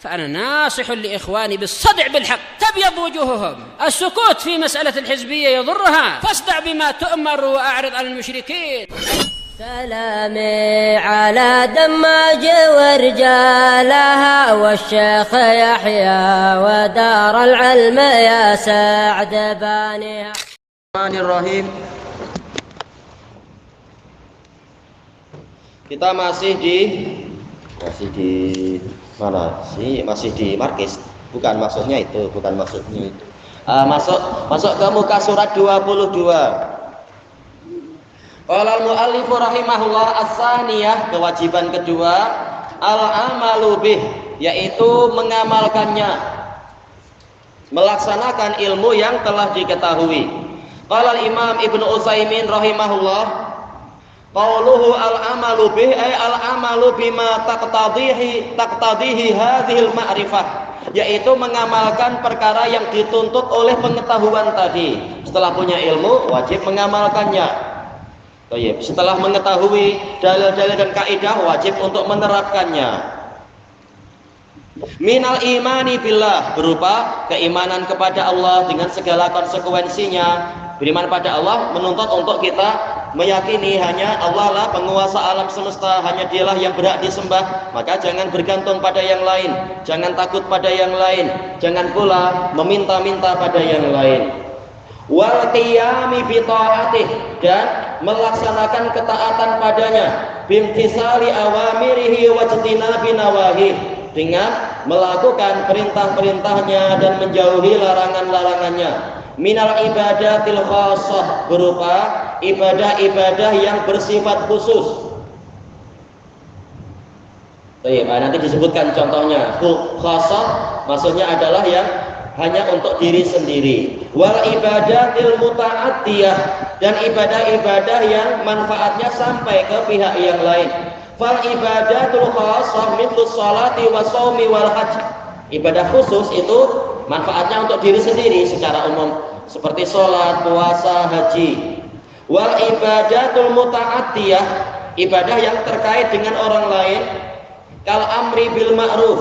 فأنا ناصح لإخواني بالصدع بالحق تبيض وجوههم. السكوت في مسألة الحزبية يضرها، فاصدع بما تؤمر وأعرض عن المشركين. سلامي على دماج ورجالها والشيخ يحيى ودار العلم يا سعد بانيها. الرحمن الرحيم. Kita masih di mana sih? Masih di Markis. Bukan maksudnya itu. Masuk ke muka surat 22. Qala al-mu'allif rahimahullah as-saniyah, kewajiban kedua al-amalu bih, yaitu mengamalkannya, melaksanakan ilmu yang telah diketahui. Qala al-imam Ibnu Utsaimin rahimahullah, qauluhu al-amalu bih ay al-amalu bima taqtadihi hadhil ma'rifah, yaitu mengamalkan perkara yang dituntut oleh pengetahuan tadi. Setelah punya ilmu wajib mengamalkannya. Setelah mengetahui dalil-dalil dan kaidah wajib untuk menerapkannya. Minal imani billah, berupa keimanan kepada Allah dengan segala konsekuensinya. Beriman pada Allah menuntut untuk kita meyakini hanya Allah lah penguasa alam semesta, hanya dialah yang berhak disembah, maka jangan bergantung pada yang lain, jangan takut pada yang lain, jangan pula meminta-minta pada yang lain. Wal qiyami bi ta'atih, dan melaksanakan ketaatan padanya, bimtisali awamirihi wa jtinabi nawahi, dengan melakukan perintah-perintahnya dan menjauhi larangan-larangannya. Minal ibadatil khassah, berupa ibadah-ibadah yang bersifat khusus. Nanti disebutkan contohnya. Khassah maksudnya adalah yang hanya untuk diri sendiri. Wal ibadatil muta'addiyah, dan ibadah-ibadah yang manfaatnya sampai ke pihak yang lain. Fal ibadatul khassah mithlu sholati wa shaumi wal hajj. Ibadah khusus itu manfaatnya untuk diri sendiri secara umum, seperti sholat, puasa, haji. Wal ibadatul muta'addiyah, ibadah yang terkait dengan orang lain, kal amri bil ma'ruf,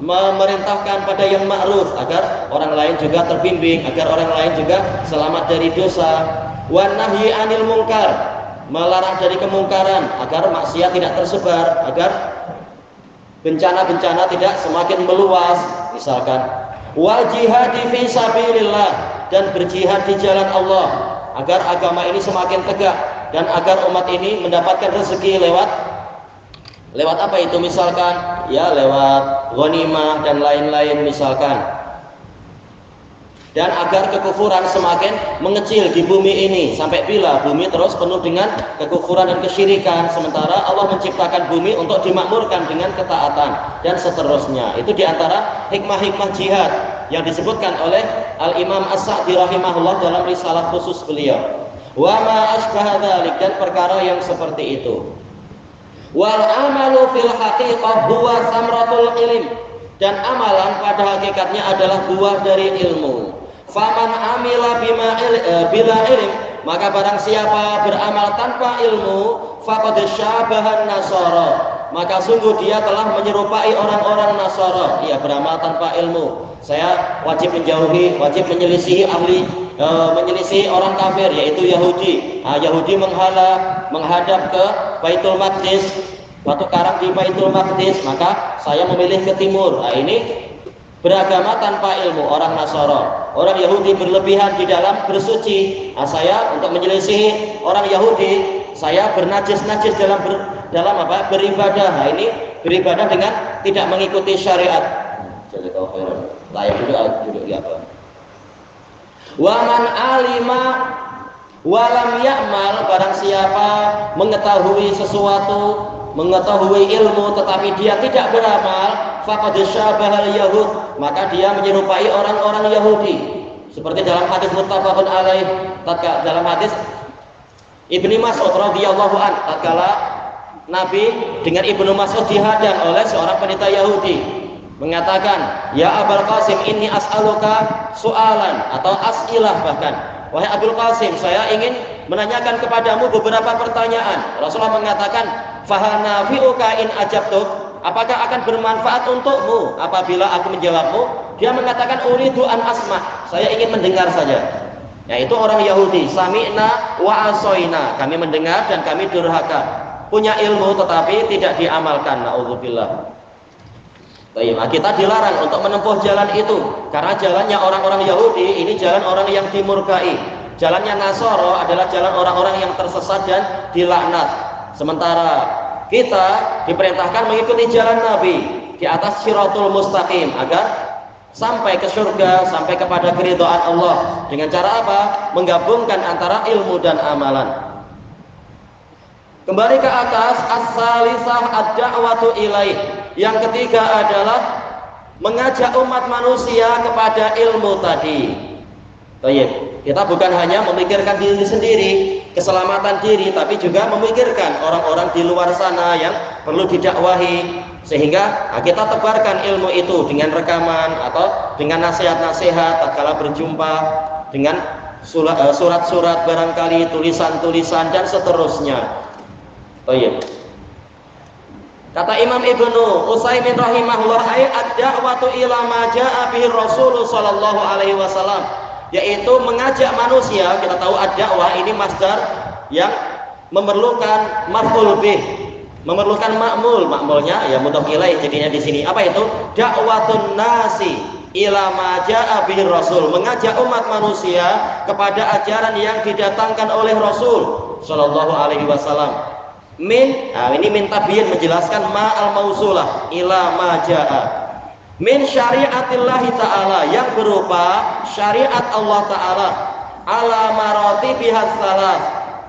memerintahkan pada yang ma'ruf agar orang lain juga terbimbing, agar orang lain juga selamat dari dosa. Wan nahyi anil munkar, melarang dari kemungkaran agar maksiat tidak tersebar, agar bencana-bencana tidak semakin meluas misalkan. Wal jihadi fi sabilillah, dan berjihad di jalan Allah agar agama ini semakin tegak dan agar umat ini mendapatkan rezeki lewat apa itu, misalkan ya lewat ghanimah dan lain-lain misalkan, dan agar kekufuran semakin mengecil di bumi ini, sampai bila bumi terus penuh dengan kekufuran dan kesyirikan, sementara Allah menciptakan bumi untuk dimakmurkan dengan ketaatan dan seterusnya. Itu diantara hikmah-hikmah jihad yang disebutkan oleh Al-Imam As-Sa'di rahimahullah dalam risalah khusus beliau. Wa ma asbaha dzalik, dan perkara yang seperti itu. Wal amalu fil haqiqah huwa samratul ilm, dan amalan pada hakikatnya adalah buah dari ilmu. Faman amila bila ilm, maka barang siapa beramal tanpa ilmu, faqad syabahan nasara, maka sungguh dia telah menyerupai orang-orang Nasara. Ia beramal tanpa ilmu. Saya wajib menjauhi, wajib menyelisihi menyelisihi orang kafir, yaitu Yahudi. Yahudi menghadap ke Baitul Maqdis, batu karang di Baitul Maqdis, maka saya memilih ke timur. Ini beragama tanpa ilmu orang Nasara. Orang Yahudi berlebihan di dalam bersuci. Saya untuk menyelisihi orang Yahudi, saya bernajis-najis dalam beribadah. Ini beribadah dengan tidak mengikuti syariat. Jadi kalau layak duduk di apa? Waman alima walam ya'mal, barang siapa mengetahui sesuatu, mengetahui ilmu tetapi dia tidak beramal, faqad syabahal yahud, maka dia menyerupai orang-orang Yahudi. Seperti dalam hadis muttafaqun alaih, dalam hadis Ibnu Mas'ud radhiyallahu an, tatkala Nabi dengan Ibnu Mas'ud dihadang oleh seorang pendeta Yahudi, mengatakan, "Ya Abul Qasim, inni as'aluka su'alan," atau as'ilah bahkan. "Wahai Abul Qasim, saya ingin menanyakan kepadamu beberapa pertanyaan." Rasulullah mengatakan, "Fahal nafi'uka in ajabtuk?" apakah akan bermanfaat untukmu? Apabila aku menjawabmu, dia mengatakan uridu an asma, saya ingin mendengar saja. Yaitu orang Yahudi, sami'na wa asoina, kami mendengar dan kami durhaka. Punya ilmu tetapi tidak diamalkan, naudzubillah. Kita dilarang untuk menempuh jalan itu, karena jalannya orang-orang Yahudi ini jalan orang yang dimurkai. Jalannya Nasoro adalah jalan orang-orang yang tersesat dan dilaknat. Sementara kita diperintahkan mengikuti jalan Nabi di atas Shiratul Mustaqim agar sampai ke surga, sampai kepada keridhaan Allah. Dengan cara apa? Menggabungkan antara ilmu dan amalan. Kembali ke atas, as-salisah ad-da'watu ilaih. Yang ketiga adalah mengajak umat manusia kepada ilmu tadi. Kita bukan hanya memikirkan diri sendiri, keselamatan diri, tapi juga memikirkan orang-orang di luar sana yang perlu didakwahi. Sehingga kita tebarkan ilmu itu dengan rekaman atau dengan nasihat-nasihat tatkala berjumpa, dengan surat-surat barangkali, tulisan-tulisan dan seterusnya. Kata Imam Ibnu Utsaimin rahimahullah, ad-da'watu ila ma jaa'a bihi Rasul sallallahu alaihi wasallam, yaitu mengajak manusia. Kita tahu ad-da'wah ini masdar yang memerlukan maf'ul bih, memerlukan makmulnya ya mudhof ilaih jadinya di sini. Apa itu? Da'watun nasi ila ma jaa'a bihi Rasul, mengajak umat manusia kepada ajaran yang didatangkan oleh Rasul sallallahu alaihi wasallam. Ini min tabyin, menjelaskan ma al-mausulah ila ma jaa'a. Min syariatillahi ta'ala, yang berupa syariat Allah ta'ala, ala maratibihas salas,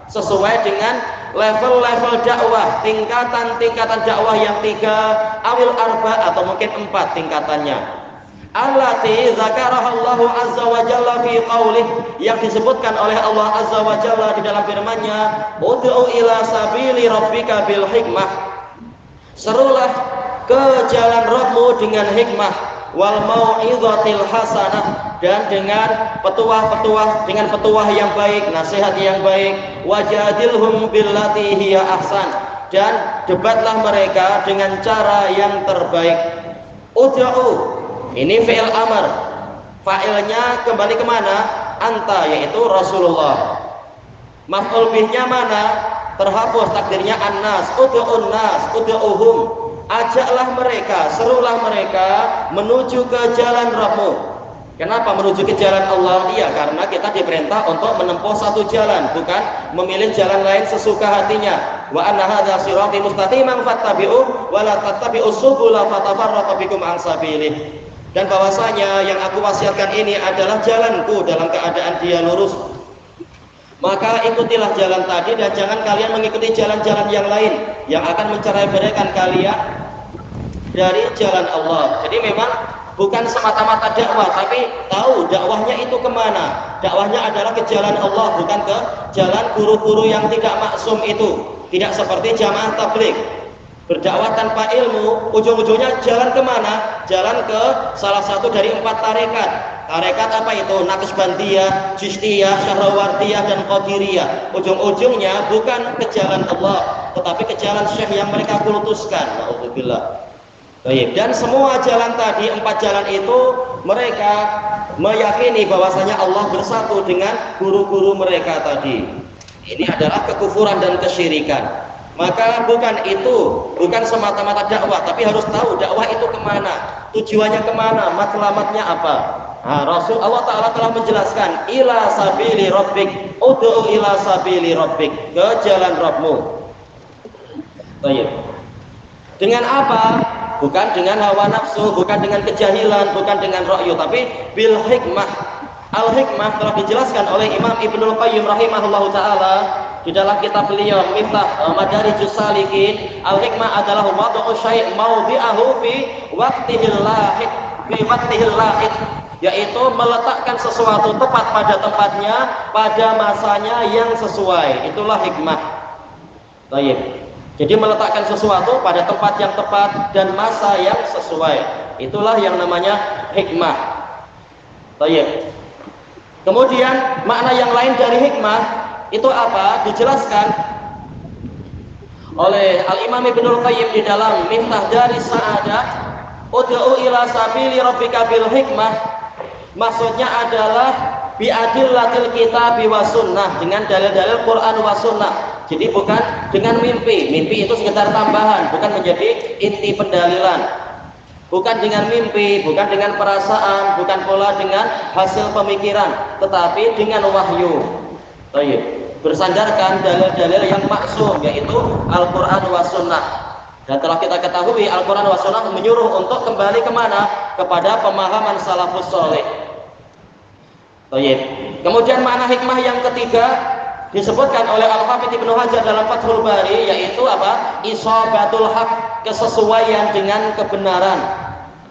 sesuai dengan level-level dakwah, tingkatan-tingkatan dakwah yang 3, awil arba, atau mungkin 4 tingkatannya. Allati zakarahallahu azza wa jalla fi qaulih, yang disebutkan oleh Allah azza wa jalla di dalam firman-Nya, ud'u ila sabili rabbika bil hikmah, serulah ke jalan Rabbmu dengan hikmah, wal mau'izatil hasanah, dan dengan petuah-petuah, dengan petuah yang baik, nasihat yang baik, wajadilhum billati hiya ahsan, dan debatlah mereka dengan cara yang terbaik. Ud'u, ini fi'il amar, fa'ilnya kembali kemana? Anta, yaitu Rasulullah. Maf'ul bihnya mana? Terhapus, takdirnya an-nas. Ud'un nas, ud'uhum, ajaklah mereka, serulah mereka menuju ke jalan Rabbmu. Kenapa menuju ke jalan Allah? Iya, karena kita diperintah untuk menempuh satu jalan, bukan memilih jalan lain sesuka hatinya. Wa anna hadza sirati mustaqiman fattabi'u wa la tattabi'us subula fatafarraqu bikum an sabilih. Dan bahwasanya yang aku wasiatkan ini adalah jalanku dalam keadaan dia lurus, maka ikutilah jalan tadi dan jangan kalian mengikuti jalan-jalan yang lain yang akan mencerai-beraikan kalian dari jalan Allah. Jadi memang bukan semata-mata dakwah, tapi tahu dakwahnya itu kemana. Dakwahnya adalah ke jalan Allah, bukan ke jalan guru-guru yang tidak maksum itu. Tidak seperti jamaah tabligh, berdakwah tanpa ilmu, ujung-ujungnya jalan kemana? Jalan ke salah satu dari 4 tarekat. Tarekat apa itu? Naqsbandiyah, Chistiyah, Syahrawardiyah, dan Qadiriyah. Ujung-ujungnya bukan ke jalan Allah, tetapi ke jalan syekh yang mereka kultuskan. Na'udzubillah. Dan semua jalan tadi, 4 jalan itu, mereka meyakini bahwasanya Allah bersatu dengan guru-guru mereka tadi. Ini adalah kekufuran dan kesyirikan. Maka bukan semata-mata dakwah, tapi harus tahu dakwah itu kemana, tujuannya kemana, matlamatnya apa. Rasul Allah Ta'ala telah menjelaskan, ila sabili rabbik, ud'u ila sabili rabbik, ke jalan Rabbmu. Dengan apa? Bukan dengan hawa nafsu, bukan dengan kejahilan, bukan dengan ra'yu, tapi bil hikmah. Al-hikmah telah dijelaskan oleh Imam Ibnul Qayyim rahimahullahu ta'ala di dalam kitab beliau Miftah Madarijus Salikin. Al-hikmah adalah wad'u syai' mawdi'ahu fi waqtihil lahiq, yaitu meletakkan sesuatu tepat pada tempatnya, pada masanya yang sesuai. Itulah hikmah. Baik. Jadi meletakkan sesuatu pada tempat yang tepat dan masa yang sesuai. Itulah yang namanya hikmah. Baik. Kemudian makna yang lain dari hikmah itu apa? Dijelaskan, oleh Al-Imam Ibnul Qayyim di dalam Miftah Daris Sa'adah, ud'u ila sabili rabbika bil hikmah, maksudnya adalah biadillatil kitab wa sunnah, dengan dalil-dalil Quran wa sunnah. Jadi bukan dengan mimpi. Mimpi itu sekedar tambahan, bukan menjadi inti pendalilan. Bukan dengan mimpi, bukan dengan perasaan, bukan pula dengan hasil pemikiran, tetapi dengan wahyu. Baik, bersandarkan dalil-dalil yang maksum, yaitu Al-Quran wa sunnah. Dan telah kita ketahui Al-Quran wa sunnah menyuruh untuk kembali kemana? Kepada pemahaman salafus soleh. Baik. Kemudian makna hikmah yang ketiga disebutkan oleh Al-Hafidz Ibnu Hajar dalam Fathul Bari, yaitu apa? Isabatul haq, kesesuaian dengan kebenaran.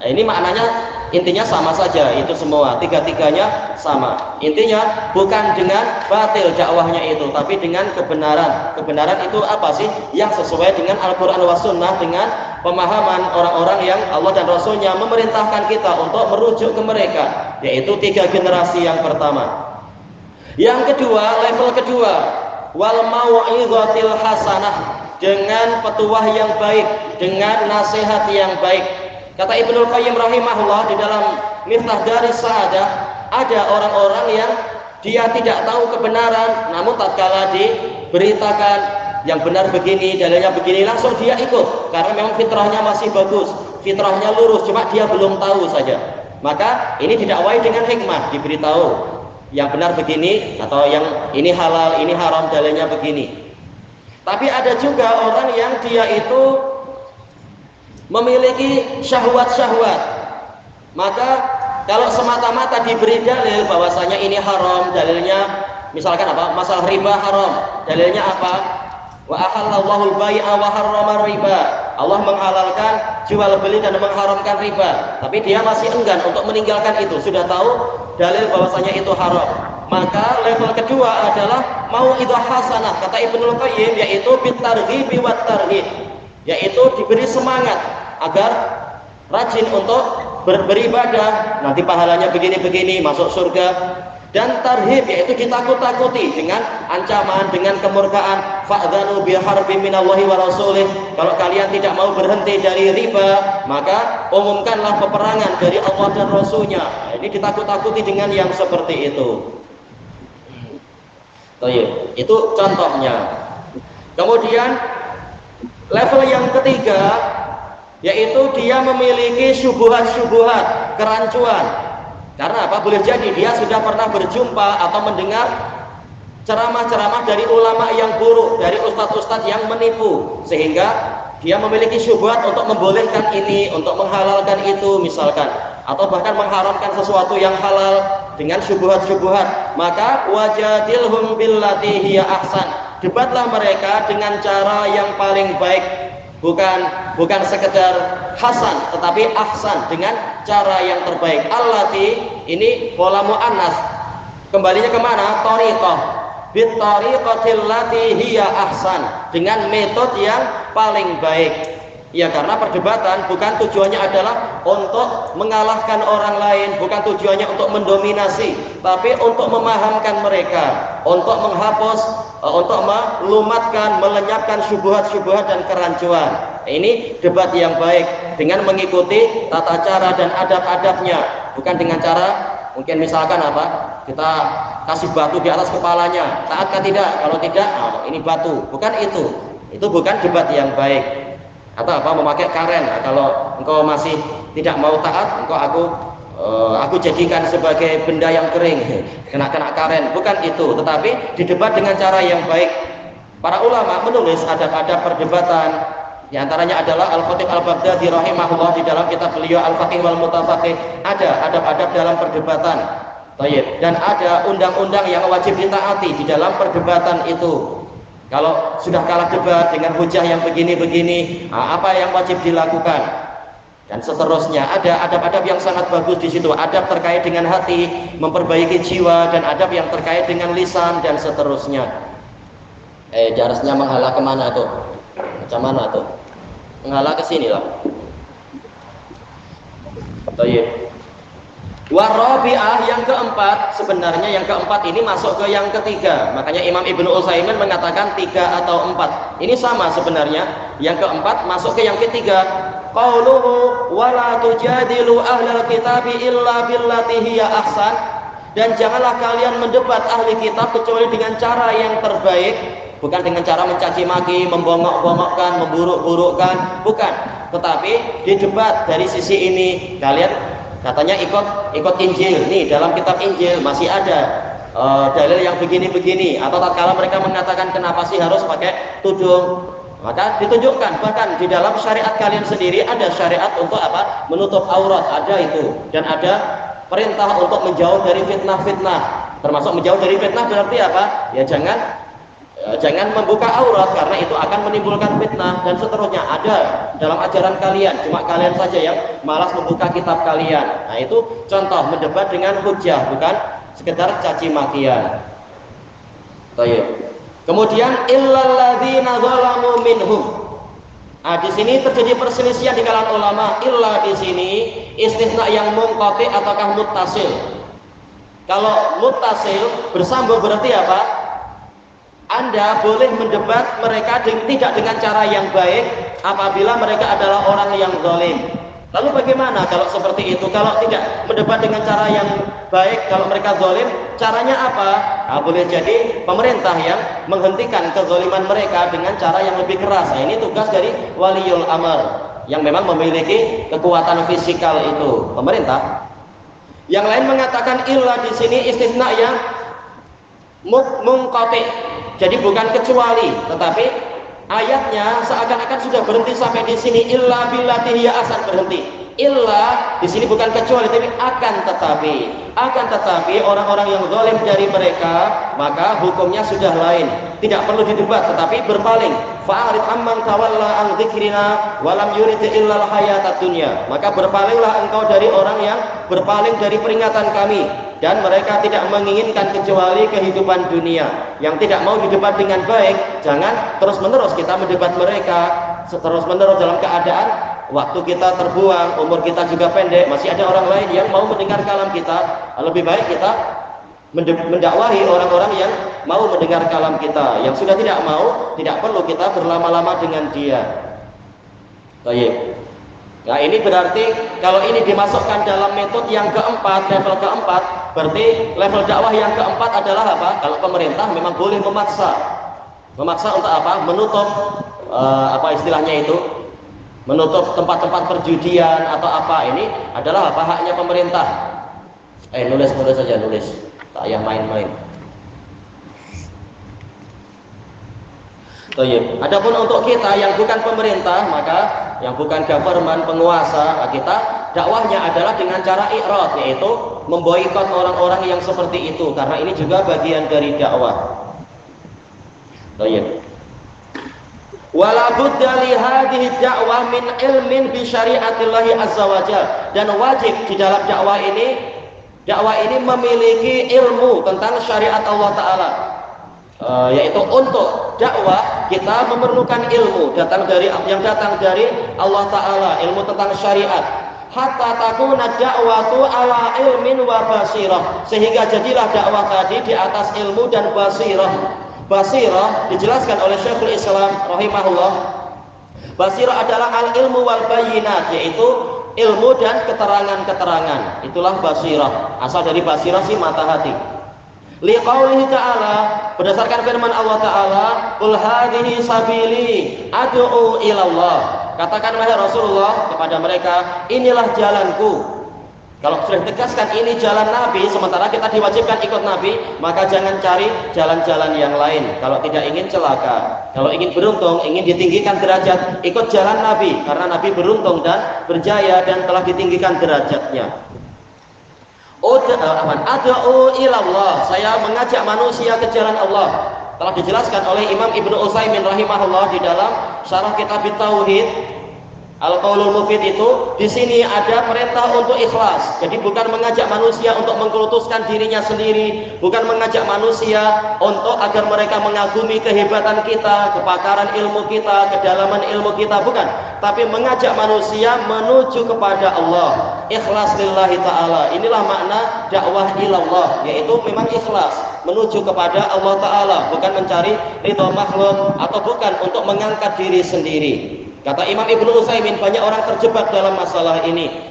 Nah, ini maknanya intinya sama saja, itu semua tiga-tiganya sama. Intinya bukan dengan batil dakwahnya itu, tapi dengan kebenaran. Kebenaran itu apa sih? Yang sesuai dengan Al-Quran wa sunnah, dengan pemahaman orang-orang yang Allah dan Rasulnya memerintahkan kita untuk merujuk ke mereka, yaitu 3 generasi yang pertama. Yang kedua, level kedua, wal mau'izatil hasanah, dengan petuah yang baik, dengan nasihat yang baik. Kata Ibnul Qayyim rahimahullah di dalam Miftah Daris Sa'adah, ada orang-orang yang dia tidak tahu kebenaran, namun tatkala diberitakan yang benar begini, dalilnya begini, langsung dia ikut, karena memang fitrahnya masih bagus, fitrahnya lurus, cuma dia belum tahu saja. Maka ini didakwai dengan hikmah, diberitahu yang benar begini, atau yang ini halal, ini haram, dalilnya begini. Tapi ada juga orang yang dia itu memiliki syahwat-syahwat. Maka kalau semata-mata diberi dalil bahwasanya ini haram, dalilnya misalkan apa? Masalah riba haram, dalilnya apa? Wa ahallallahu al-bai'a wa harrama riba. Allah menghalalkan jual beli dan mengharamkan riba, tapi dia masih enggan untuk meninggalkan itu, sudah tahu dalil bahwasanya itu haram. Maka level kedua adalah mau'izah hasanah, kata Ibnul Qayyim, yaitu bitarghibi wat tarhib, yaitu diberi semangat agar rajin untuk beribadah, nanti pahalanya begini-begini, masuk surga. Dan tarhib, yaitu ditakut-takuti dengan ancaman, dengan kemurkaan. Fa'dzanu biharbin minallahi wa rasulih, kalau kalian tidak mau berhenti dari riba, maka umumkanlah peperangan dari Allah dan Rasulnya. Ini ditakut-takuti dengan yang seperti itu. Itu contohnya. Kemudian level yang ketiga, yaitu dia memiliki syubhat-syubhat, kerancuan. Karena apa? Boleh jadi dia sudah pernah berjumpa atau mendengar ceramah-ceramah dari ulama yang buruk, dari ustadz-ustadz yang menipu, sehingga dia memiliki syubhat untuk membolehkan ini, untuk menghalalkan itu misalkan, atau bahkan mengharamkan sesuatu yang halal dengan syubhat-syubhat. Maka wajadilhum billati hiya ahsan, debatlah mereka dengan cara yang paling baik. Bukan sekedar hasan, tetapi ahsan, dengan cara yang terbaik. Allati ini pola muannas, kembalinya kemana? Thariqah, bittariqatil lati hiya ahsan, dengan metode yang paling baik. Ya, karena perdebatan bukan tujuannya adalah untuk mengalahkan orang lain, bukan tujuannya untuk mendominasi, tapi untuk memahamkan mereka, untuk menghapus, untuk melumatkan, melenyapkan syubhat-syubhat dan kerancuan. Ini debat yang baik dengan mengikuti tata cara dan adab-adabnya, bukan dengan cara mungkin misalkan apa? Kita kasih batu di atas kepalanya, taatkah tidak? Kalau tidak, ini batu. Bukan itu. Itu bukan debat yang baik. Atau apa, memakai karen, nah, kalau engkau masih tidak mau taat, aku jadikan sebagai benda yang kering, kena karen, bukan itu, tetapi didebat dengan cara yang baik. Para ulama menulis adab-adab perdebatan, di antaranya adalah Al-Khatib Al-Baghdadi rahimahullah di dalam kitab beliau Al-Faqih wal Mutafaqih, ada adab-adab dalam perdebatan. Dan ada undang-undang yang wajib ditaati di dalam perdebatan itu. Kalau sudah kalah debat dengan hujah yang begini-begini, apa yang wajib dilakukan? Dan seterusnya, ada adab-adab yang sangat bagus di situ. Adab terkait dengan hati, memperbaiki jiwa, dan adab yang terkait dengan lisan dan seterusnya. Darasnya menghala kemana tuh? Macam mana tuh? Menghala ke sini lah. Warabi'ah yang keempat, sebenarnya yang keempat ini masuk ke yang ketiga. Makanya Imam Ibnu Utsaimin mengatakan 3 atau 4. Ini sama sebenarnya. Yang keempat masuk ke yang ketiga. Qauluhu wala tujadilu ahlal kitabi illa billati hiya ahsan. Dan janganlah kalian mendebat ahli kitab kecuali dengan cara yang terbaik, bukan dengan cara mencaci maki, membongok-bongokkan, memburuk-burukkan, bukan. Tetapi didebat dari sisi ini. Kalian katanya ikut Injil, nih dalam kitab Injil masih ada dalil yang begini-begini, atau tatkala mereka mengatakan kenapa sih harus pakai tudung, maka ditunjukkan bahkan di dalam syariat kalian sendiri ada syariat untuk apa? Menutup aurat, ada itu, dan ada perintah untuk menjauh dari fitnah-fitnah. Termasuk menjauh dari fitnah berarti apa? Ya jangan membuka aurat karena itu akan menimbulkan fitnah dan seterusnya. Ada dalam ajaran kalian, cuma kalian saja yang malas membuka kitab kalian. Nah, itu contoh mendebat dengan hujjah, bukan sekedar caci makian. Baik. Kemudian illal ladzina zalamu minhum. Nah, di sini terjadi perselisihan di kalangan ulama. Illa di sini istisna yang munqati ataukah muttasil? Kalau muttasil bersambung berarti apa? Anda boleh mendebat mereka tidak dengan cara yang baik apabila mereka adalah orang yang zalim. Lalu bagaimana kalau seperti itu? Kalau tidak mendebat dengan cara yang baik, kalau mereka zalim, caranya apa? Nah, boleh jadi pemerintah yang menghentikan kezaliman mereka dengan cara yang lebih keras. Nah, ini tugas dari waliul amr yang memang memiliki kekuatan fisikal itu, pemerintah. Yang lain mengatakan illa di sini istisna yang munqati. Jadi bukan kecuali, tetapi ayatnya seakan-akan sudah berhenti sampai di sini. Illa billati hiya ahsan, berhenti. Illa di sini bukan kecuali, tapi akan tetapi orang-orang yang zalim dari mereka, maka hukumnya sudah lain. Tidak perlu didebat, tetapi berpaling. Fa'arid amman tawalla an dzikrina wa lam yurid illa al-hayatad dunya. Maka berpalinglah engkau dari orang yang berpaling dari peringatan kami, dan mereka tidak menginginkan kecuali kehidupan dunia. Yang tidak mau didebat dengan baik, jangan terus-menerus kita mendebat mereka terus-menerus dalam keadaan waktu kita terbuang, umur kita juga pendek, masih ada orang lain yang mau mendengar kalam kita. Lebih baik kita mendakwahi orang-orang yang mau mendengar kalam kita. Yang sudah tidak mau, tidak perlu kita berlama-lama dengan dia. Baik. Nah, ini berarti kalau ini dimasukkan dalam metode yang keempat, level keempat, berarti level dakwah yang keempat adalah apa? Kalau pemerintah memang boleh memaksa untuk apa? Menutup apa istilahnya itu? Menutup tempat-tempat perjudian atau apa. Ini adalah apa? Haknya pemerintah. Nulis saja, nulis. Tak payah main-main. Adapun untuk kita yang bukan pemerintah, maka yang bukan government, penguasa, kita dakwahnya adalah dengan cara i'rad, yaitu memboikot orang-orang yang seperti itu, karena ini juga bagian dari dakwah. Wala budda li hadhihi da'wah min ilmin bi syari'atillahi azza wajalla. Dan wajib di dalam dakwah ini memiliki ilmu tentang syariat Allah Ta'ala. Yaitu untuk dakwah kita memerlukan ilmu yang datang dari Allah Ta'ala, ilmu tentang syariat. Hatta takuna da'watu ala ilmin wa basirah, sehingga jadilah dakwah tadi di atas ilmu dan basirah. Basirah dijelaskan oleh Syekhul Islam rahimahullah. Basirah adalah al-ilmu wal bayyinat, yaitu ilmu dan keterangan-keterangan. Itulah basirah. Asal dari basirah sih mata hati. Liqaulihi ta'ala, berdasarkan firman Allah Ta'ala, qul hadhihi sabili ad'u ilallah. Katakan wahai Rasulullah kepada mereka, inilah jalanku. Kalau sudah ditegaskan ini jalan Nabi, sementara kita diwajibkan ikut Nabi, maka jangan cari jalan-jalan yang lain. Kalau tidak ingin celaka, kalau ingin beruntung, ingin ditinggikan derajat, ikut jalan Nabi, karena Nabi beruntung dan berjaya dan telah ditinggikan derajatnya. Ad'u ilallah, saya mengajak manusia ke jalan Allah. Telah dijelaskan oleh Imam Ibnu Utsaimin rahimahullah di dalam syarah kitab Tauhid. Al-qaulul mufid itu di sini ada perintah untuk ikhlas. Jadi bukan mengajak manusia untuk mengkultuskan dirinya sendiri, bukan mengajak manusia untuk agar mereka mengagumi kehebatan kita, kepakaran ilmu kita, kedalaman ilmu kita, bukan. Tapi mengajak manusia menuju kepada Allah. Ikhlas lillahi ta'ala. Inilah makna dakwah ilallah, yaitu memang ikhlas menuju kepada Allah Ta'ala, bukan mencari ridha makhluk atau bukan untuk mengangkat diri sendiri. Kata Imam Ibnu Utsaimin, banyak orang terjebak dalam masalah ini.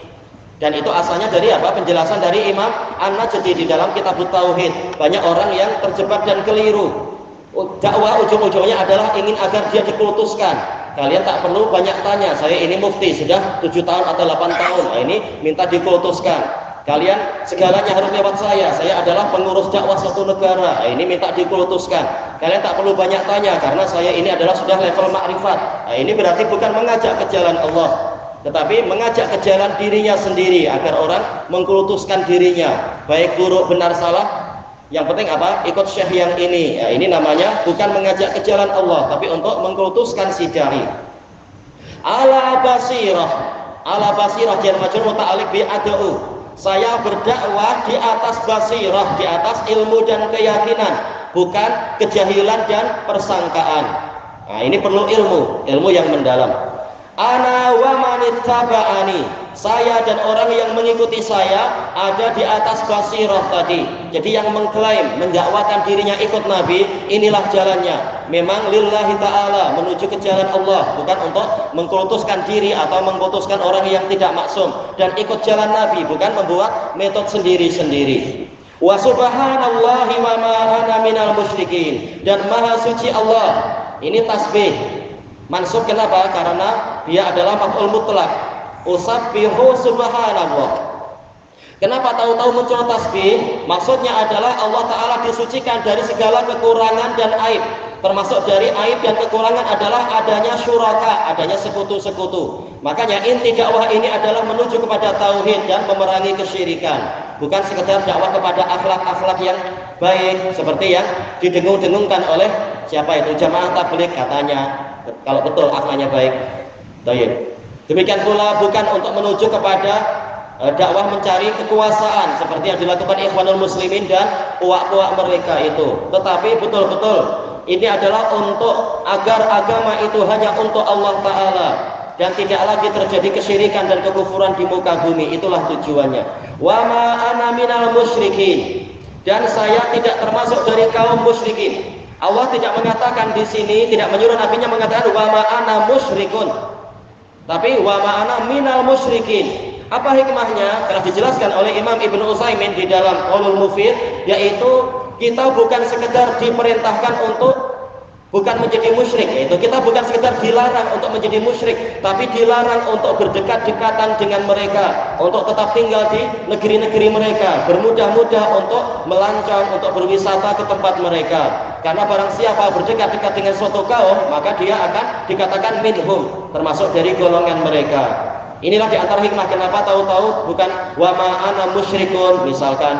Dan itu asalnya dari apa? Penjelasan dari Imam An-Najdi di dalam Kitab Tauhid. Banyak orang yang terjebak dan keliru. Dakwah ujung-ujungnya adalah ingin agar dia dikultuskan. Kalian tak perlu banyak tanya, saya ini mufti sudah 7 tahun atau 8 tahun. Nah, ini minta dikultuskan. Kalian segalanya harus lewat saya adalah pengurus dakwah suatu negara. Nah, ini minta dikultuskan. Kalian tak perlu banyak tanya karena saya ini adalah sudah level makrifat. Nah, ini berarti bukan mengajak ke jalan Allah, tetapi mengajak ke jalan dirinya sendiri agar orang mengkultuskan dirinya, baik buruk benar salah. Yang penting apa? Ikut syekh yang ini. Ya, ini namanya bukan mengajak ke jalan Allah, tapi untuk mengkultuskan si dai. Ala basirah jar majrur muta'alliq bi ad'u. Saya berdakwah di atas basirah, di atas ilmu dan keyakinan, bukan kejahilan dan persangkaan. Nah, ini perlu ilmu yang mendalam. Ana wa manittaba'ani, saya dan orang yang mengikuti saya ada di atas basirah tadi. Jadi yang mengklaim mendakwakan dirinya ikut Nabi, inilah jalannya. Memang lillahi ta'ala, menuju ke jalan Allah, bukan untuk mengkultuskan diri atau mengkultuskan orang yang tidak maksum. Dan ikut jalan Nabi, bukan membuat metode sendiri-sendiri. Wa subhanallahi wa ma ana minal musyrikin, dan maha suci Allah. Ini tasbih mansub, kenapa? Karena dia adalah maf'ul mutlak. Usabbihu subhanallah. Kenapa tahu-tahu muncul tasbih? Maksudnya adalah Allah Ta'ala disucikan dari segala kekurangan dan aib. Termasuk dari aib dan kekurangan adalah adanya syuraka, adanya sekutu-sekutu. Makanya inti dakwah ini adalah menuju kepada tauhid dan memerangi kesyirikan. Bukan sekedar dakwah kepada akhlak-akhlak yang baik seperti yang didengung-dengungkan oleh siapa itu? Jamaah tabligh katanya, kalau betul akhlaknya baik. Baik. Demikian pula bukan untuk menuju kepada dakwah mencari kekuasaan seperti yang dilakukan Ikhwanul Muslimin dan puak-puak mereka itu. Tetapi betul-betul ini adalah untuk agar agama itu hanya untuk Allah Ta'ala dan tidak lagi terjadi kesyirikan dan kekufuran di muka bumi. Itulah tujuannya. Wa ma ana minal musyrikin, dan saya tidak termasuk dari kaum musyrikin. Allah tidak mengatakan di sini, tidak menyuruh nabinya mengatakan wa ma ana musyrikun, tapi wa ma ana minal musyrikin. Apa hikmahnya? Telah dijelaskan oleh Imam Ibnu Utsaimin di dalam Qaulul Mufid, yaitu kita bukan sekedar diperintahkan untuk bukan menjadi musyrik, yaitu kita bukan sekedar dilarang untuk menjadi musyrik, tapi dilarang untuk berdekat-dekatan dengan mereka, untuk tetap tinggal di negeri-negeri mereka, bermudah-mudah untuk melancong, untuk berwisata ke tempat mereka. Karena barang siapa berdekat-dekat dengan suatu kaum, maka dia akan dikatakan minhum, termasuk dari golongan mereka. Inilah di antara hikmah kenapa tahu-tahu bukan wa ma ana musyrikun misalkan.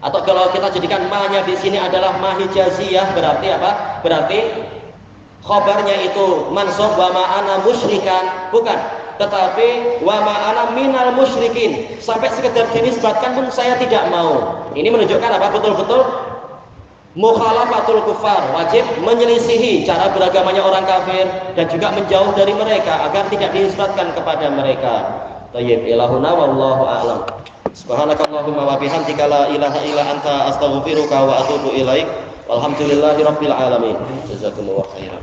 Atau kalau kita jadikan ma-nya di sini adalah ma hijaziyah, berarti apa? Berarti khabarnya itu mansub wa ma ana musyrikan, bukan. Tetapi wa ma ana minal musyrikin, sampai sekedar dinisbatkan pun saya tidak mau. Ini menunjukkan apa? Betul-betul mukhalafatul kufar, wajib menyelisihi cara beragamanya orang kafir dan juga menjauh dari mereka agar tidak dinisbatkan kepada mereka. Thayyib ilahuna wallahu a'lam. Subhanakallahumma wa bihamdika la ilaha illa anta astaghfiruka wa atubu ilaik. Walhamdulillahirabbil alamin. Jazakumullahu khairan.